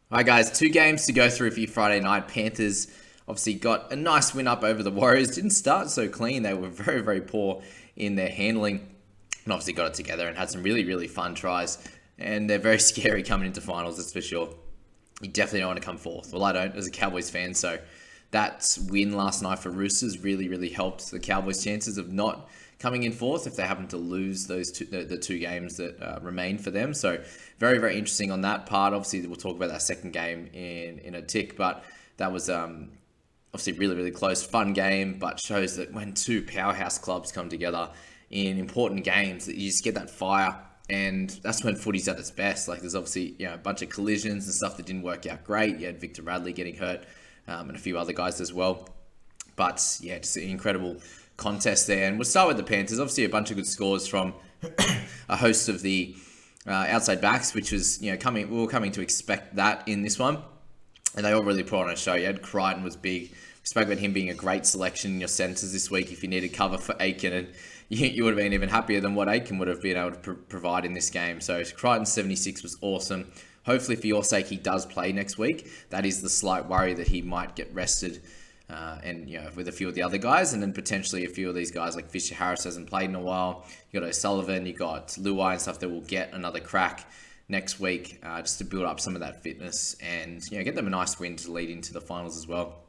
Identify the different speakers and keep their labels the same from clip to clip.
Speaker 1: All right, guys, two games to go through for you Friday night. Panthers obviously got a nice win up over the Warriors. Didn't start so clean. They were very, very poor in their handling and obviously got it together and had some really, really fun tries. And they're very scary coming into finals, that's for sure. You definitely don't want to come fourth. Well, I don't as a Cowboys fan. So that win last night for Roosters really, really helped the Cowboys' chances of not coming in fourth if they happen to lose those the two games that remain for them. So very, very interesting on that part. Obviously, we'll talk about that second game in a tick, but that was obviously really, really close, fun game, but shows that when two powerhouse clubs come together in important games, that you just get that fire. And that's when footy's at its best. Like there's obviously a bunch of collisions and stuff that didn't work out great. You had Victor Radley getting hurt and a few other guys as well. But yeah, just an incredible contest there. And we'll start with the Panthers. Obviously, a bunch of good scores from a host of the outside backs, which was coming. We were coming to expect that in this one, and they all really put on a show. You had Crichton was big. We spoke about him being a great selection in your centres this week if you needed cover for Aiken, and you would have been even happier than what Aiken would have been able to provide in this game. So Crichton 76 was awesome. Hopefully, for your sake, he does play next week. That is the slight worry that he might get rested. And with a few of the other guys, and then potentially a few of these guys like Fisher Harris hasn't played in a while. You got O'Sullivan, you got Luai and stuff that will get another crack next week, just to build up some of that fitness and get them a nice win to lead into the finals as well.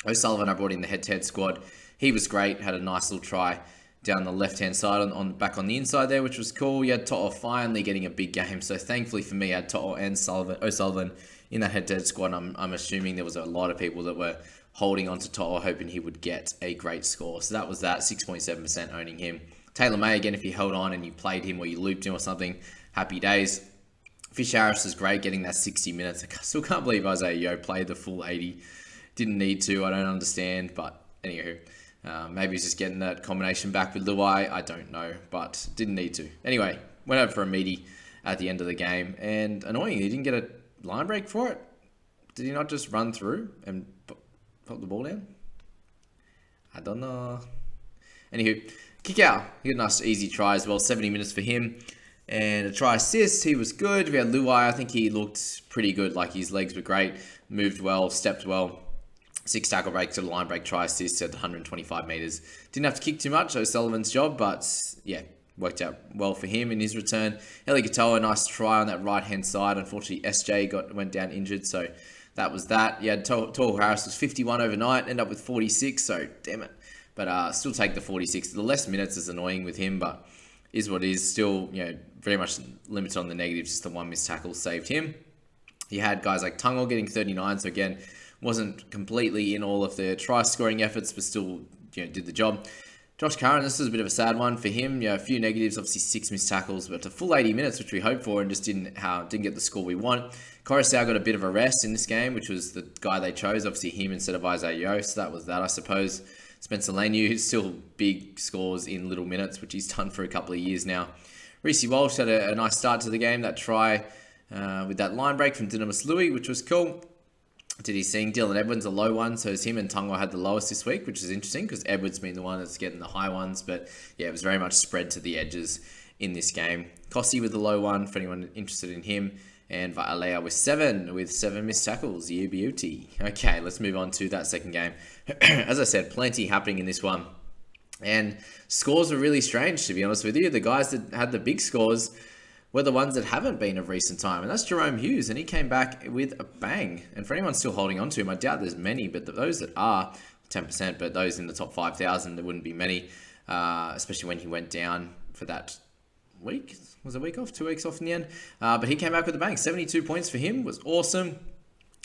Speaker 1: O'Sullivan, I brought in the head-to-head squad. He was great, had a nice little try down the left-hand side on back on the inside there, which was cool. You had To'o finally getting a big game, so thankfully for me, I had To'o and O'Sullivan in that head-to-head squad. I'm assuming there was a lot of people that were holding on to To'o, hoping he would get a great score. So that was that, 6.7% owning him. Taylor May, again, if you held on and you played him or you looped him or something, happy days. Fish Harris is great, getting that 60 minutes. I still can't believe Isaiah Yeo played the full 80. Didn't need to, I don't understand, but anywho. Maybe he's just getting that combination back with Luai. I don't know, but didn't need to. Anyway, went over for a meaty at the end of the game, and annoying, he didn't get a line break for it. Did he not just run through and pop the ball down? I don't know. Anywho, kick out. He got a nice easy try as well. 70 minutes for him. And a try assist. He was good. We had Luai. I think he looked pretty good. Like his legs were great. Moved well. Stepped well. 6 tackle breaks to the line break. Try assist at 125 meters. Didn't have to kick too much. O'Sullivan's job. But yeah, worked out well for him in his return. Eli Katoa, nice try on that right hand side. Unfortunately, SJ went down injured. So that was that. Yeah, To'o Harris was 51 overnight, ended up with 46, so damn it. But still take the 46. The less minutes is annoying with him, but is what it is. Still, very much limited on the negatives. Just the one missed tackle saved him. You had guys like Tungle getting 39, so again, wasn't completely in all of the try-scoring efforts, but still, did the job. Josh Curran, this is a bit of a sad one for him. A few negatives, obviously 6 missed tackles, but a full 80 minutes, which we hoped for, and just didn't get the score we want. Coruscant got a bit of a rest in this game, which was the guy they chose, obviously him instead of Isaiah Yeo, so that was that, I suppose. Spencer Lanu, still big scores in little minutes, which he's done for a couple of years now. Reece Walsh had a nice start to the game, that try with that line break from Dynamis Louis, which was cool. Did he sing Dylan Edwards a low one? So it's him and Tungwa had the lowest this week, which is interesting because Edwards been the one that's getting the high ones. But yeah, it was very much spread to the edges in this game. Kossi with the low one for anyone interested in him. And Va'alea with 7 missed tackles. Yeah, beauty. Okay, let's move on to that second game. As I said, plenty happening in this one. And scores were really strange, to be honest with you. The guys that had the big scores were the ones that haven't been of recent time. And that's Jerome Hughes. And he came back with a bang. And for anyone still holding on to him, I doubt there's many. But those that are, 10%. But those in the top 5,000, there wouldn't be many. Especially when he went down for that week. Was a week off? 2 weeks off in the end. But he came back with a bang. 72 points for him was awesome.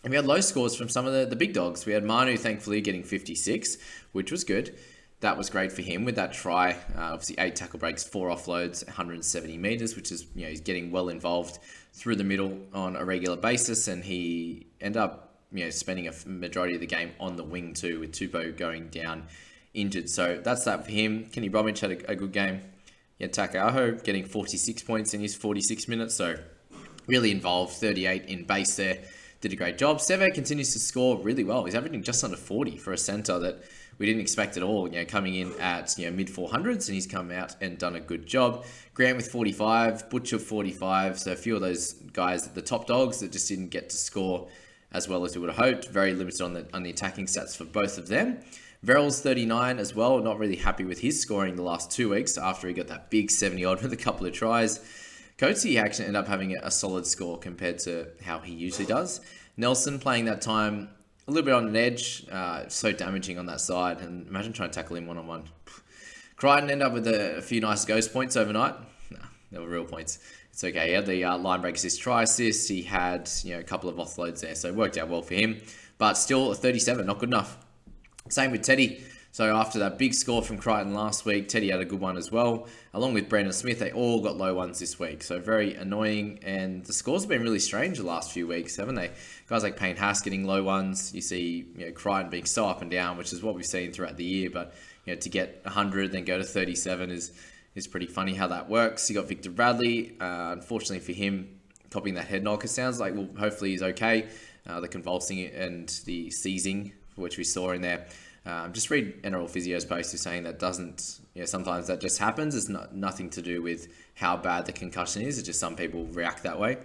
Speaker 1: And we had low scores from some of the big dogs. We had Manu, thankfully, getting 56, which was good. That was great for him with that try. Obviously, 8 tackle breaks, 4 offloads, 170 meters, which is, he's getting well involved through the middle on a regular basis. And he ended up, spending a majority of the game on the wing too, with Tupou going down injured. So that's that for him. Kenny Bromwich had a good game. Yeah, Takaaho getting 46 points in his 46 minutes, so really involved, 38 in base there. Did a great job. Seve continues to score really well. He's averaging just under 40 for a centre that we didn't expect at all, coming in at, mid 400s, and he's come out and done a good job. Grant with 45, Butcher 45, so a few of those guys, the top dogs that just didn't get to score as well as we would have hoped. Very limited on the attacking stats for both of them. Verrills 39 as well, not really happy with his scoring the last 2 weeks after he got that big 70-odd with a couple of tries. Coatsy actually ended up having a solid score compared to how he usually does. Nelson playing that time a little bit on an edge, so damaging on that side, and imagine trying to tackle him one-on-one. Crichton ended up with a few nice ghost points overnight. No, they were real points. It's okay. He had the line break assist, try assist. He had a couple of offloads there, so it worked out well for him. But still, a 37, not good enough. Same with Teddy. So after that big score from Crichton last week, Teddy had a good one as well. Along with Brandon Smith, they all got low ones this week. So very annoying. And the scores have been really strange the last few weeks, haven't they? Guys like Payne Haas getting low ones. You see Crichton being so up and down, which is what we've seen throughout the year. But to get 100, then go to 37 is pretty funny how that works. You got Victor Bradley. Unfortunately for him, copying that head knock. It sounds like, well, hopefully he's okay. The convulsing and the seizing, which we saw in there. Just read NRL Physio's post who's saying that doesn't, sometimes that just happens. It's nothing to do with how bad the concussion is. It's just some people react that way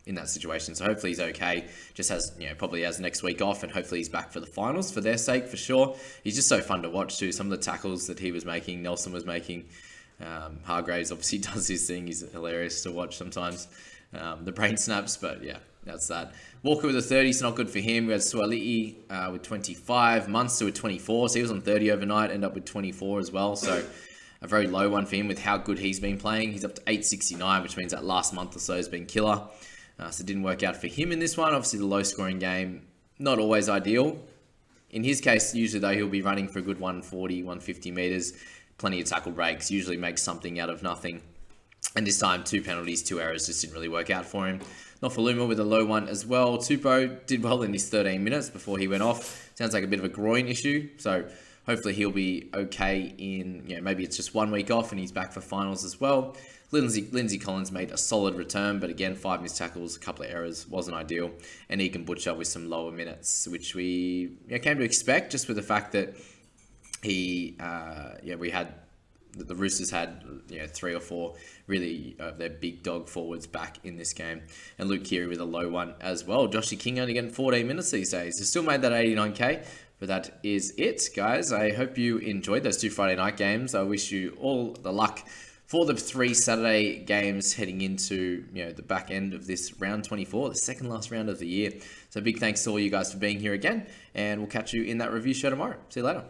Speaker 1: in that situation. So hopefully he's okay. Just has, probably has next week off, and hopefully he's back for the finals for their sake for sure. He's just so fun to watch too. Some of the tackles that he was making, Nelson was making. Hargraves obviously does his thing. He's hilarious to watch sometimes. The brain snaps, but yeah. That's that. Walker with a 30, so not good for him. We had Suali'i with 25, Munster with 24, so he was on 30 overnight, ended up with 24 as well, so a very low one for him with how good he's been playing. He's up to 869, which means that last month or so has been killer. So it didn't work out for him in this one. Obviously the low scoring game, not always ideal. In his case, usually though, he'll be running for a good 140, 150 metres, plenty of tackle breaks, usually makes something out of nothing. And this time, 2 penalties, 2 errors just didn't really work out for him. Nofaluma with a low one as well. Tupou did well in his 13 minutes before he went off. Sounds like a bit of a groin issue. So hopefully he'll be okay in, maybe it's just 1 week off and he's back for finals as well. Lindsay Collins made a solid return, but again, 5 missed tackles, a couple of errors, wasn't ideal. And Egan Butcher with some lower minutes, which we came to expect just with the fact that we had the Roosters had 3 or 4 really their big dog forwards back in this game, and Luke Keary with a low one as well. Joshy King only getting 14 minutes these days. He still made that 89k, but that is it, guys. I hope you enjoyed those 2 Friday night games. I wish you all the luck for the 3 Saturday games heading into the back end of this round 24, the second last round of the year. So big thanks to all you guys for being here again, and we'll catch you in that review show tomorrow. See you later.